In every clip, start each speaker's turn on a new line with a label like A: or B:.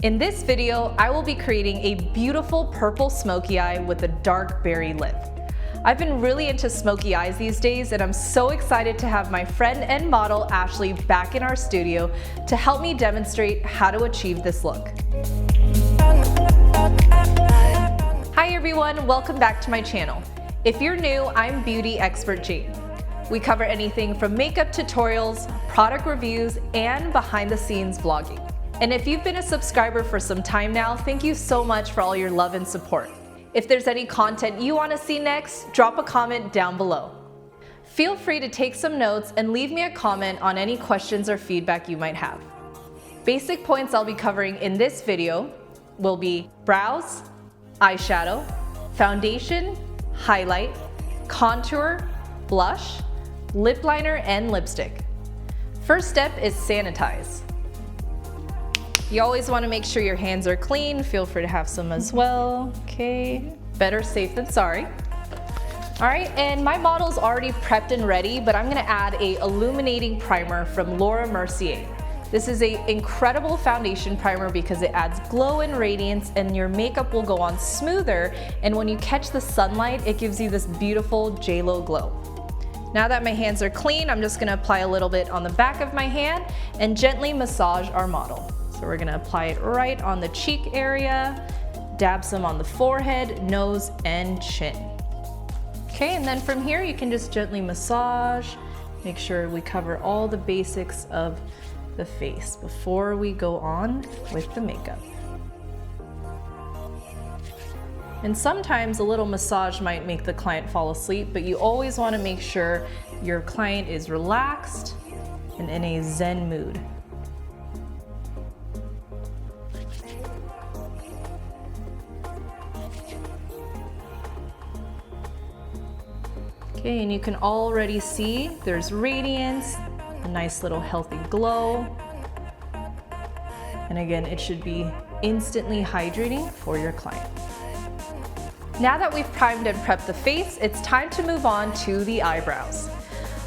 A: In this video, I will be creating a beautiful purple smoky eye with a dark berry lip. I've been really into smoky eyes these days, and I'm so excited to have my friend and model Ashley back in our studio to help me demonstrate how to achieve this look. Hi everyone, welcome back to my channel. If you're new, I'm beauty expert Jade. We cover anything from makeup tutorials, product reviews, and behind the scenes vlogging. And if you've been a subscriber for some time now, thank you so much for all your love and support. If there's any content you want to see next, drop a comment down below. Feel free to take some notes and leave me a comment on any questions or feedback you might have. Basic points I'll be covering in this video will be brows, eyeshadow, foundation, highlight, contour, blush, lip liner, and lipstick. First step is sanitize. You always want to make sure your hands are clean. Feel free to have some as well. Okay, better safe than sorry. All right, and my model's already prepped and ready, but I'm gonna add a illuminating primer from Mercier. This is an incredible foundation primer because it adds glow and radiance, and your makeup will go on smoother, and when you catch the sunlight, it gives you this beautiful J-Lo glow. Now that my hands are clean, I'm just gonna apply a little bit on the back of my hand and gently massage our model. So we're gonna apply it right on the cheek area, dab some on the forehead, nose, and chin. Okay, and then from here you can just gently massage, make sure we cover all the basics of the face before we go on with the makeup. And sometimes a little massage might make the client fall asleep, but you always want to make sure your client is relaxed and in a zen mood. Okay, and you can already see there's radiance, a nice little healthy glow. And again, it should be instantly hydrating for your client. Now that we've primed and prepped the face, it's time to move on to the eyebrows.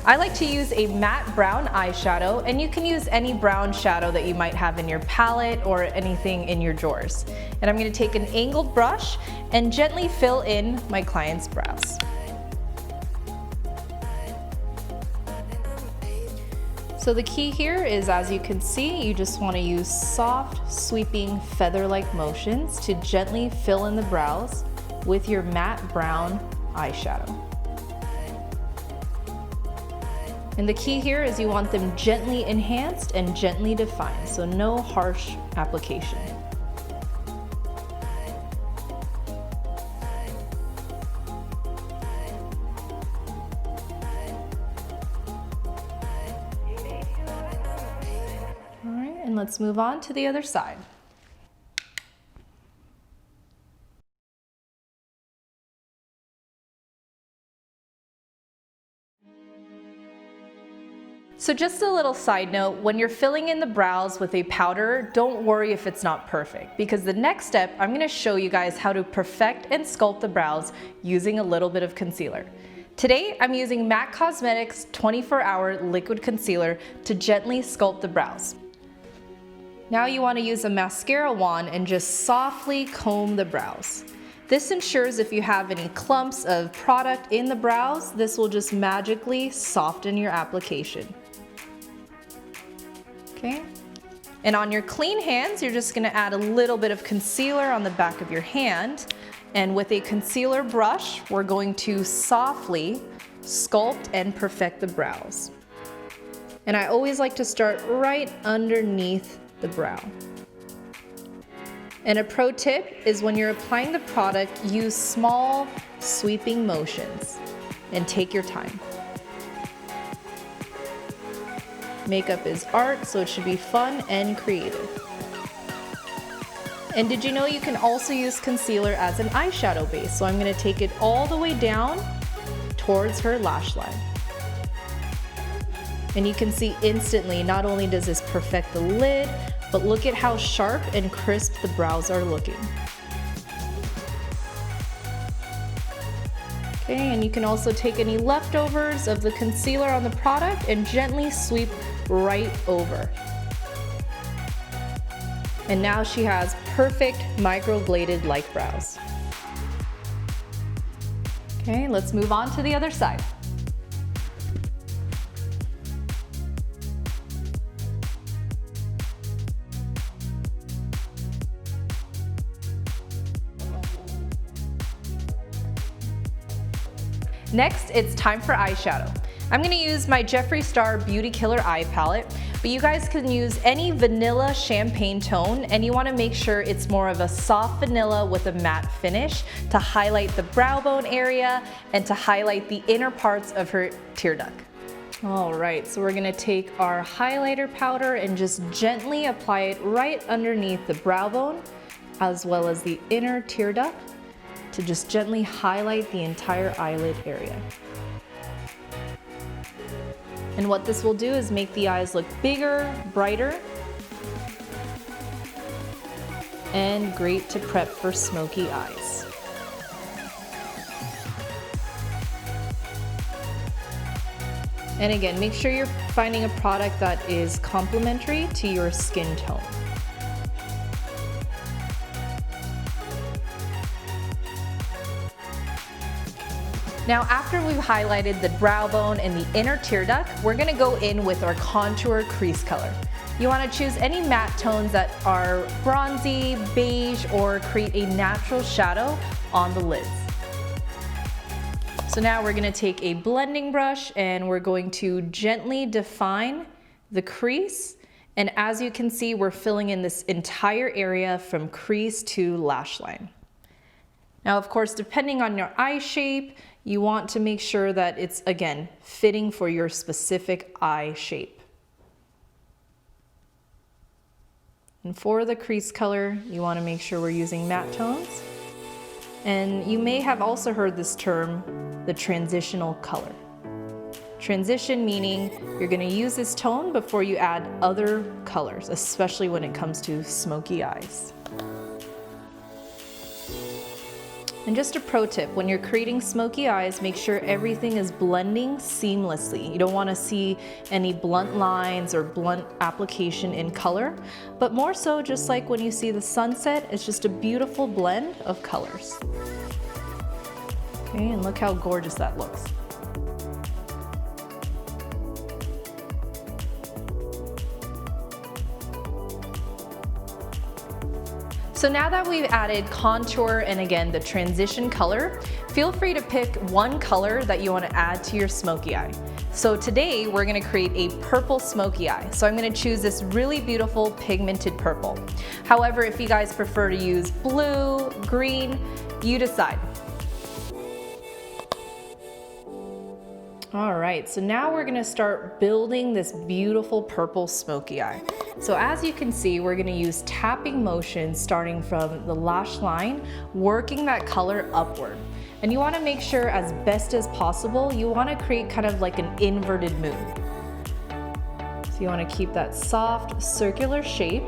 A: I like to use a matte brown eyeshadow, and you can use any brown shadow that you might have in your palette or anything in your drawers. And I'm going to take an angled brush and gently fill in my client's brows. So the key here is, as you can see, you just want to use soft, sweeping, feather-like motions to gently fill in the brows with your matte brown eyeshadow. And the key here is you want them gently enhanced and gently defined, so no harsh application. And let's move on to the other side. So just a little side note, when you're filling in the brows with a powder, don't worry if it's not perfect, because the next step, I'm going to show you guys how to perfect and sculpt the brows using a little bit of concealer. Today, I'm using MAC Cosmetics 24-Hour Liquid Concealer to gently sculpt the brows. Now you want to use a mascara wand and just softly comb the brows. This ensures if you have any clumps of product in the brows, this will just magically soften your application. Okay? And on your clean hands, you're just going to add a little bit of concealer on the back of your hand. And with a concealer brush, we're going to softly sculpt and perfect the brows. And I always like to start right underneath the brow. And a pro tip is when you're applying the product, use small sweeping motions and take your time. Makeup is art, so it should be fun and creative. And did you know you can also use concealer as an eyeshadow base? So I'm going to take it all the way down towards her lash line. And you can see instantly, not only does this perfect the lid, but look at how sharp and crisp the brows are looking. Okay, and you can also take any leftovers of the concealer on the product and gently sweep right over. And now she has perfect microbladed like brows. Okay, let's move on to the other side. Next, it's time for eyeshadow. I'm gonna use my Jeffree Star Beauty Killer Eye Palette, but you guys can use any vanilla champagne tone, and you wanna make sure it's more of a soft vanilla with a matte finish to highlight the brow bone area and to highlight the inner parts of her tear duct. All right, so we're gonna take our highlighter powder and just gently apply it right underneath the brow bone, as well as the inner tear duct, to just gently highlight the entire eyelid area. And what this will do is make the eyes look bigger, brighter, and great to prep for smoky eyes. And again, make sure you're finding a product that is complementary to your skin tone. Now, after we've highlighted the brow bone and the inner tear duct, we're gonna go in with our contour crease color. You wanna choose any matte tones that are bronzy, beige, or create a natural shadow on the lids. So now we're gonna take a blending brush and we're going to gently define the crease. And as you can see, we're filling in this entire area from crease to lash line. Now, of course, depending on your eye shape, you want to make sure that it's, again, fitting for your specific eye shape. And for the crease color, you want to make sure we're using matte tones. And you may have also heard this term, the transitional color. Transition meaning you're going to use this tone before you add other colors, especially when it comes to smoky eyes. And just a pro tip, when you're creating smoky eyes, make sure everything is blending seamlessly. You don't want to see any blunt lines or blunt application in color, but more so just like when you see the sunset, it's just a beautiful blend of colors. Okay, and look how gorgeous that looks. So now that we've added contour and again the transition color, feel free to pick one color that you want to add to your smoky eye. So today we're going to create a purple smoky eye. So I'm going to choose this really beautiful pigmented purple. However, if you guys prefer to use blue, green, you decide. All right, so now we're gonna start building this beautiful purple smoky eye. So as you can see, we're gonna use tapping motion starting from the lash line, working that color upward. And you wanna make sure as best as possible, you wanna create kind of like an inverted moon. So you wanna keep that soft circular shape.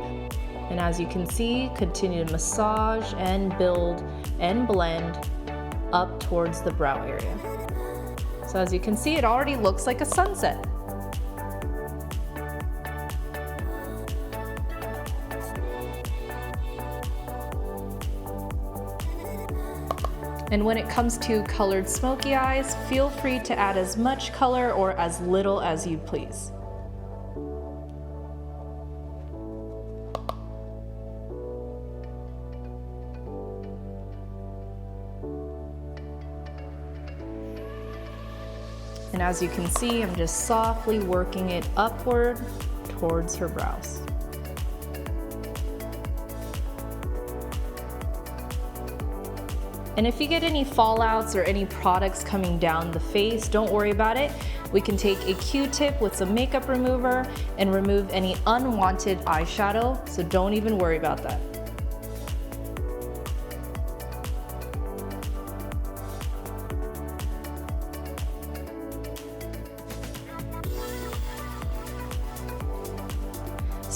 A: And as you can see, continue to massage and build and blend up towards the brow area. So as you can see, it already looks like a sunset. And when it comes to colored smoky eyes, feel free to add as much color or as little as you please. And as you can see, I'm just softly working it upward towards her brows. And if you get any fallouts or any products coming down the face, don't worry about it. We can take a Q-tip with some makeup remover and remove any unwanted eyeshadow, so don't even worry about that.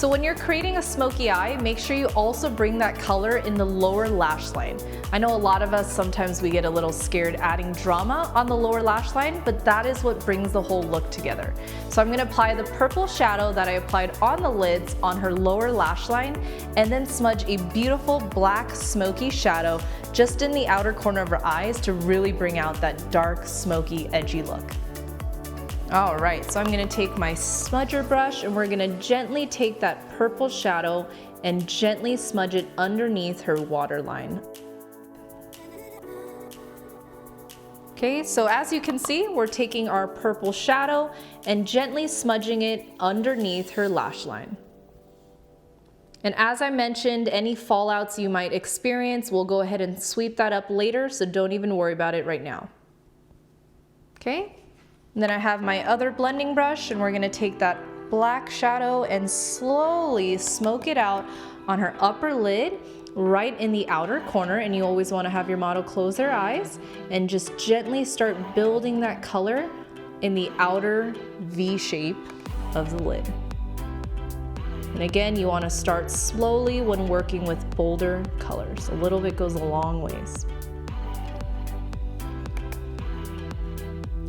A: So when you're creating a smoky eye, make sure you also bring that color in the lower lash line. I know a lot of us, sometimes we get a little scared adding drama on the lower lash line, but that is what brings the whole look together. So I'm gonna apply the purple shadow that I applied on the lids on her lower lash line, and then smudge a beautiful black smoky shadow just in the outer corner of her eyes to really bring out that dark, smoky, edgy look. All right, so I'm gonna take my smudger brush and we're gonna gently take that purple shadow and gently smudge it underneath her waterline. Okay, so as you can see, we're taking our purple shadow and gently smudging it underneath her lash line. And as I mentioned, any fallouts you might experience, we'll go ahead and sweep that up later, so don't even worry about it right now. Okay, and then I have my other blending brush and we're gonna take that black shadow and slowly smoke it out on her upper lid, right in the outer corner, and you always want to have your model close their eyes and just gently start building that color in the outer V shape of the lid. And again, you want to start slowly when working with bolder colors. A little bit goes a long ways.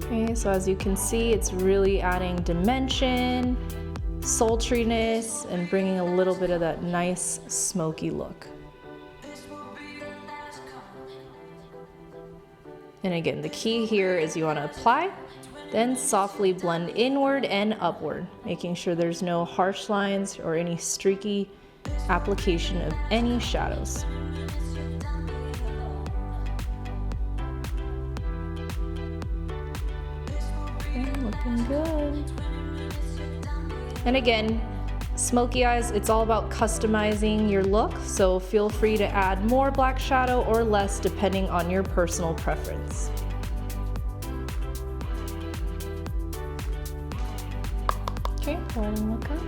A: Okay, so as you can see, it's really adding dimension, sultriness, and bringing a little bit of that nice smoky look. And again, the key here is you want to apply, then softly blend inward and upward, making sure there's no harsh lines or any streaky application of any shadows. Okay, looking good. And again, smoky eyes, it's all about customizing your look, so feel free to add more black shadow or less depending on your personal preference. Okay, go ahead and look up.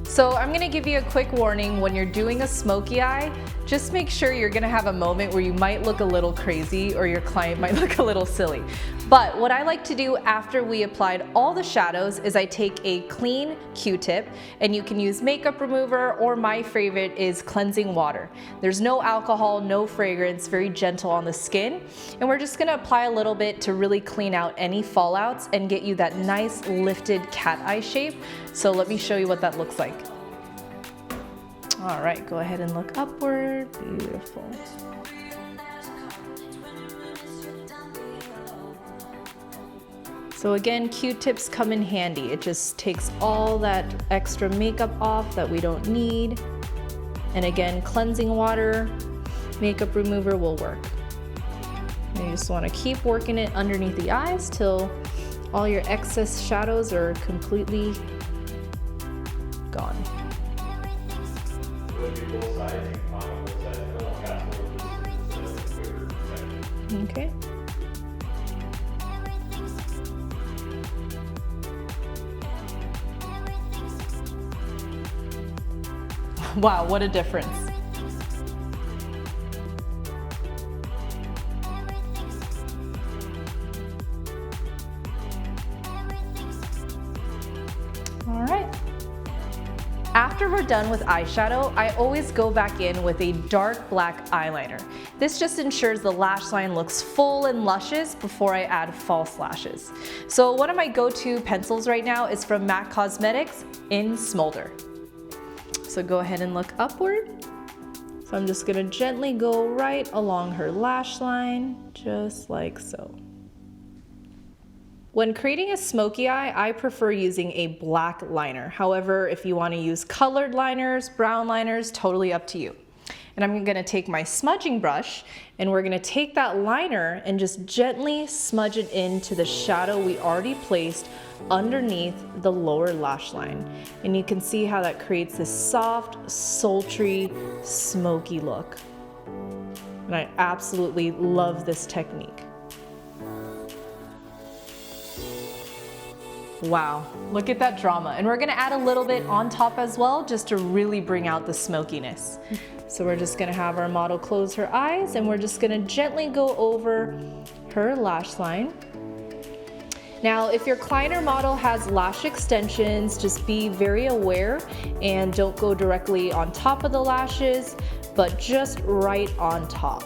A: So I'm gonna give you a quick warning when you're doing a smoky eye, just make sure you're gonna have a moment where you might look a little crazy or your client might look a little silly. But what I like to do after we applied all the shadows is I take a clean Q-tip, and you can use makeup remover, or my favorite is cleansing water. There's no alcohol, no fragrance, very gentle on the skin. And we're just gonna apply a little bit to really clean out any fallouts and get you that nice lifted cat eye shape. So let me show you what that looks like. All right, go ahead and look upward. Beautiful. So again, Q-tips come in handy. It just takes all that extra makeup off that we don't need. And again, cleansing water, makeup remover will work. And you just want to keep working it underneath the eyes till all your excess shadows are completely gone. Okay. Wow, what a difference. All right. After we're done with eyeshadow, I always go back in with a dark black eyeliner. This just ensures the lash line looks full and luscious before I add false lashes. So one of my go-to pencils right now is from MAC Cosmetics in Smolder. So go ahead and look upward. So I'm just gonna gently go right along her lash line, just like so. When creating a smoky eye, I prefer using a black liner. However, if you want to use colored liners, brown liners, totally up to you. And I'm gonna take my smudging brush and we're gonna take that liner and just gently smudge it into the shadow we already placed underneath the lower lash line. And you can see how that creates this soft, sultry, smoky look. And I absolutely love this technique. Wow, look at that drama. And we're gonna add a little bit on top as well, just to really bring out the smokiness. So we're just gonna have our model close her eyes, and we're just gonna gently go over her lash line. Now, if your client or model has lash extensions, just be very aware and don't go directly on top of the lashes, but just right on top.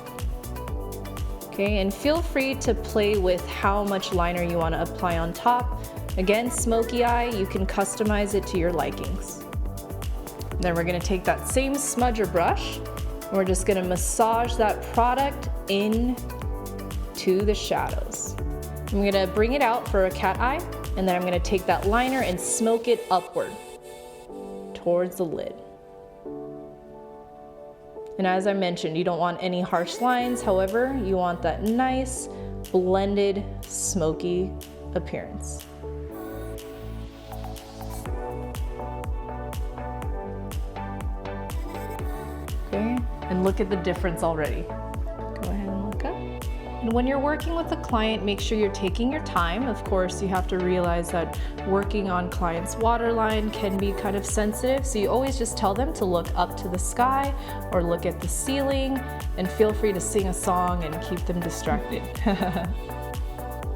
A: Okay, and feel free to play with how much liner you want to apply on top. Again, Smokey Eye, you can customize it to your likings. Then we're going to take that same smudger brush, and we're just going to massage that product into the shadows. I'm going to bring it out for a cat eye, and then I'm going to take that liner and smoke it upward towards the lid. And as I mentioned, you don't want any harsh lines. However, you want that nice blended smoky appearance. Okay, and look at the difference already. Go ahead and look up. And when you're working with a client, make sure you're taking your time. Of course, you have to realize that working on clients' waterline can be kind of sensitive, so you always just tell them to look up to the sky or look at the ceiling, and feel free to sing a song and keep them distracted.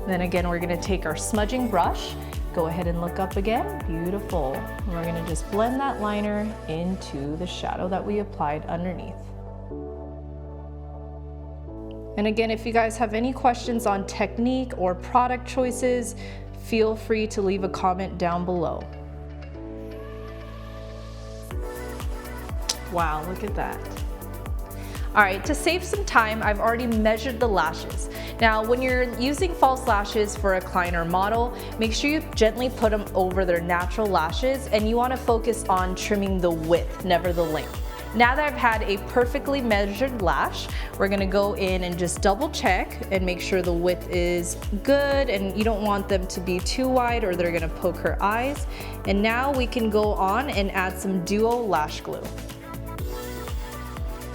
A: Then again, we're gonna take our smudging brush, go ahead and look up again, beautiful. And we're gonna just blend that liner into the shadow that we applied underneath. And again, if you guys have any questions on technique or product choices, feel free to leave a comment down below. Wow, look at that. All right, to save some time, I've already measured the lashes. Now, when you're using false lashes for a client or model, make sure you gently put them over their natural lashes, and you want to focus on trimming the width, never the length. Now that I've had a perfectly measured lash, we're gonna go in and just double check and make sure the width is good, and you don't want them to be too wide or they're gonna poke her eyes. And now we can go on and add some Duo Lash Glue.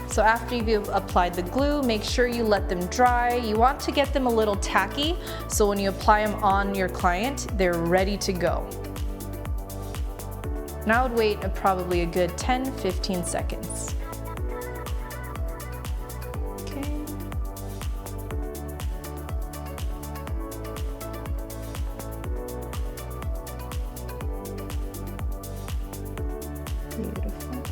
A: So after you've applied the glue, make sure you let them dry. You want to get them a little tacky, so when you apply them on your client, they're ready to go. Now I would wait probably a good 10-15 seconds. Okay. Beautiful.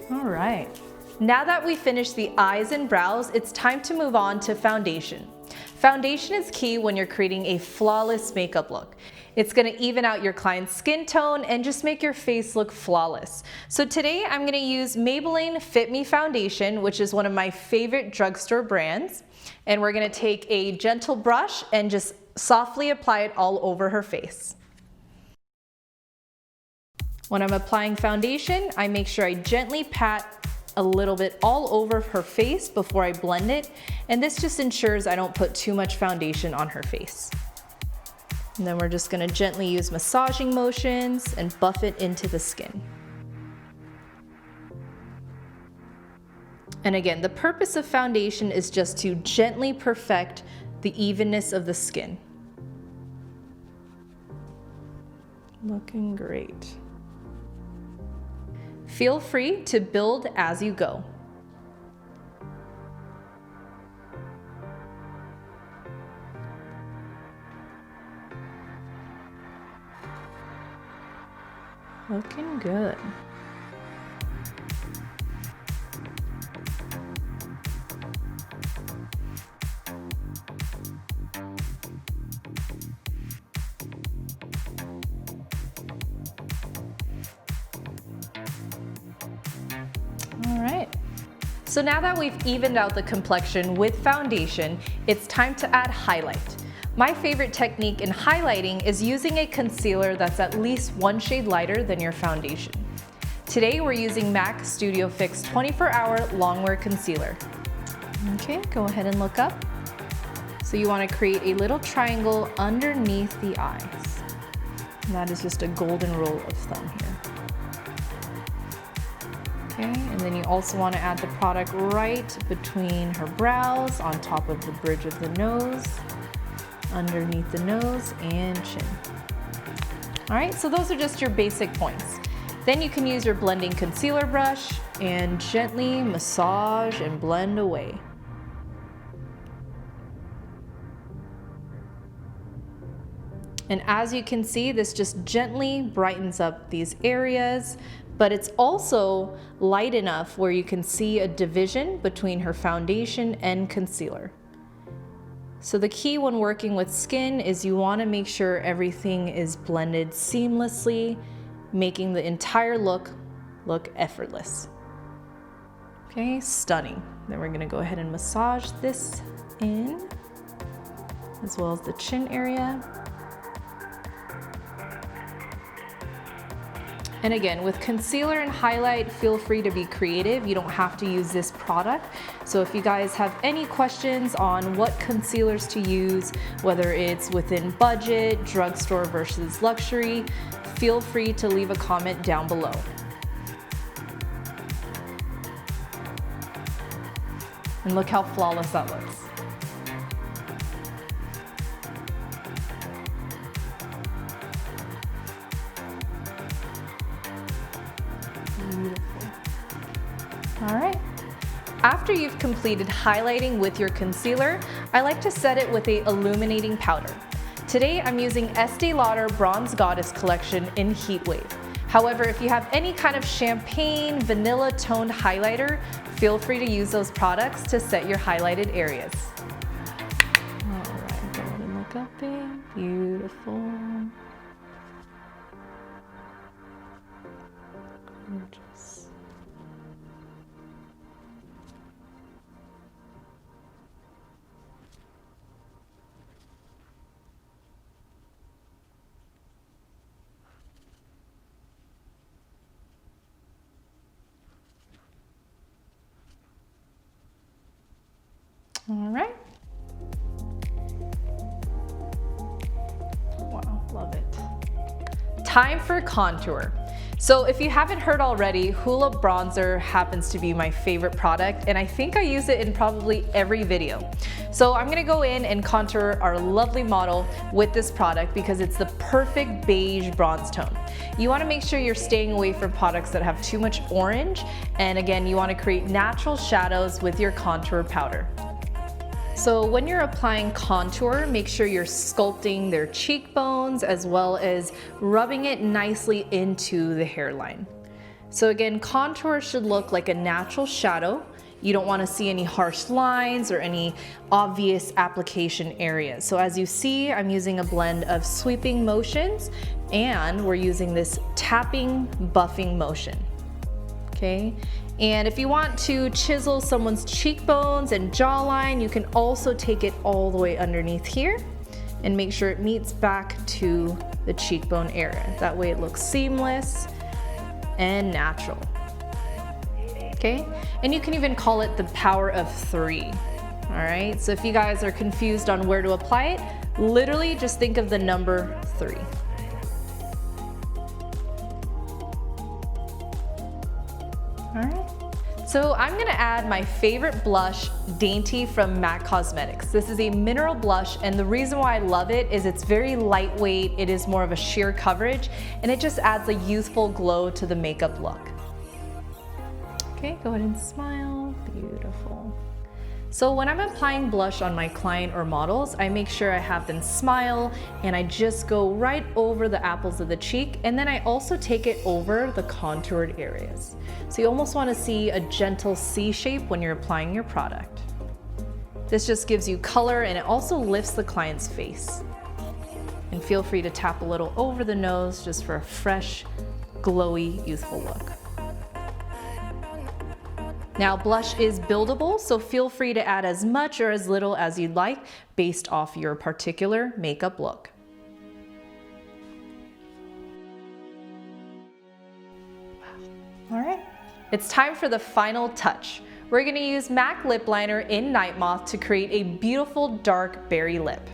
A: All right. Now that we finished the eyes and brows, it's time to move on to foundation. Foundation is key when you're creating a flawless makeup look. It's gonna even out your client's skin tone and just make your face look flawless. So today I'm gonna use Maybelline Fit Me Foundation, which is one of my favorite drugstore brands. And we're gonna take a gentle brush and just softly apply it all over her face. When I'm applying foundation, I make sure I gently pat a little bit all over her face before I blend it, and this just ensures I don't put too much foundation on her face. And then we're just gonna gently use massaging motions and buff it into the skin. And again, the purpose of foundation is just to gently perfect the evenness of the skin. Looking great. Feel free to build as you go. Looking good. So now that we've evened out the complexion with foundation, it's time to add highlight. My favorite technique in highlighting is using a concealer that's at least one shade lighter than your foundation. Today we're using MAC Studio Fix 24-Hour Longwear Concealer. Okay, go ahead and look up. So you want to create a little triangle underneath the eyes. And that is just a golden rule of thumb here. Okay, and then you also want to add the product right between her brows, on top of the bridge of the nose, underneath the nose, and chin. All right, so those are just your basic points. Then you can use your blending concealer brush and gently massage and blend away. And as you can see, this just gently brightens up these areas, but it's also light enough where you can see a division between her foundation and concealer. So the key when working with skin is you want to make sure everything is blended seamlessly, making the entire look effortless. Okay, stunning. Then we're gonna go ahead and massage this in, as well as the chin area. And again, with concealer and highlight, feel free to be creative. You don't have to use this product. So if you guys have any questions on what concealers to use, whether it's within budget, drugstore versus luxury, feel free to leave a comment down below. And look how flawless that looks. Beautiful. All right. After you've completed highlighting with your concealer, I like to set it with a illuminating powder. Today I'm using Estee Lauder Bronze Goddess Collection in Heat Wave. However, if you have any kind of champagne, vanilla toned highlighter, feel free to use those products to set your highlighted areas. All right, go ahead and look up there. Beautiful. Gorgeous. All right. Wow, love it. Time for contour. So if you haven't heard already, Hoola bronzer happens to be my favorite product, and I think I use it in probably every video. So I'm gonna go in and contour our lovely model with this product because it's the perfect beige bronze tone. You wanna make sure you're staying away from products that have too much orange, and again, you wanna create natural shadows with your contour powder. So when you're applying contour, make sure you're sculpting their cheekbones as well as rubbing it nicely into the hairline. So again, contour should look like a natural shadow. You don't want to see any harsh lines or any obvious application areas. So as you see, I'm using a blend of sweeping motions and we're using this tapping, buffing motion. Okay. And if you want to chisel someone's cheekbones and jawline, you can also take it all the way underneath here and make sure it meets back to the cheekbone area. That way it looks seamless and natural. Okay, and you can even call it the power of 3. All right, so if you guys are confused on where to apply it, literally just think of the number 3. All right. So I'm gonna add my favorite blush, Dainty from MAC Cosmetics. This is a mineral blush, and the reason why I love it is it's very lightweight, it is more of a sheer coverage, and it just adds a youthful glow to the makeup look. Okay, go ahead and smile, beautiful. So when I'm applying blush on my client or models, I make sure I have them smile and I just go right over the apples of the cheek, and then I also take it over the contoured areas. So you almost want to see a gentle C shape when you're applying your product. This just gives you color and it also lifts the client's face. And feel free to tap a little over the nose just for a fresh, glowy, youthful look. Now blush is buildable, so feel free to add as much or as little as you'd like based off your particular makeup look. All right, it's time for the final touch. We're gonna use MAC lip liner in Nightmoth to create a beautiful dark berry lip.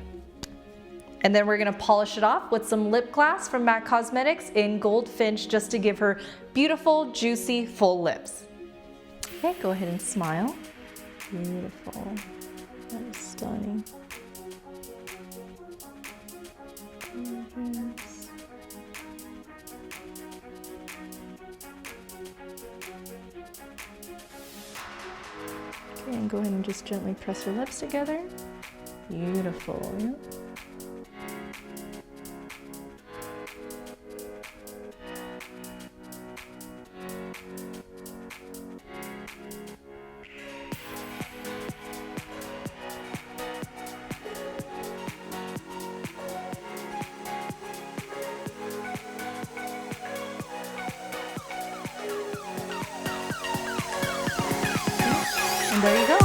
A: And then we're gonna polish it off with some lip gloss from MAC Cosmetics in Goldfinch just to give her beautiful, juicy, full lips. Okay, go ahead and smile. Beautiful. That is stunning. Gorgeous. Okay, and go ahead and just gently press your lips together. Beautiful. Yeah. And there you go.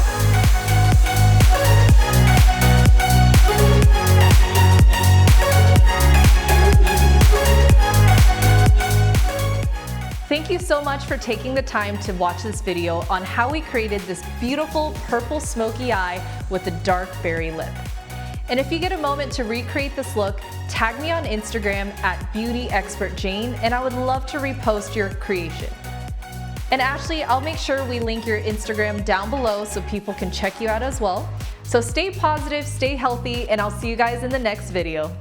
A: Thank you so much for taking the time to watch this video on how we created this beautiful purple smoky eye with a dark berry lip. And if you get a moment to recreate this look, tag me on Instagram at BeautyExpertJane, and I would love to repost your creation. And Ashley, I'll make sure we link your Instagram down below so people can check you out as well. So stay positive, stay healthy, and I'll see you guys in the next video.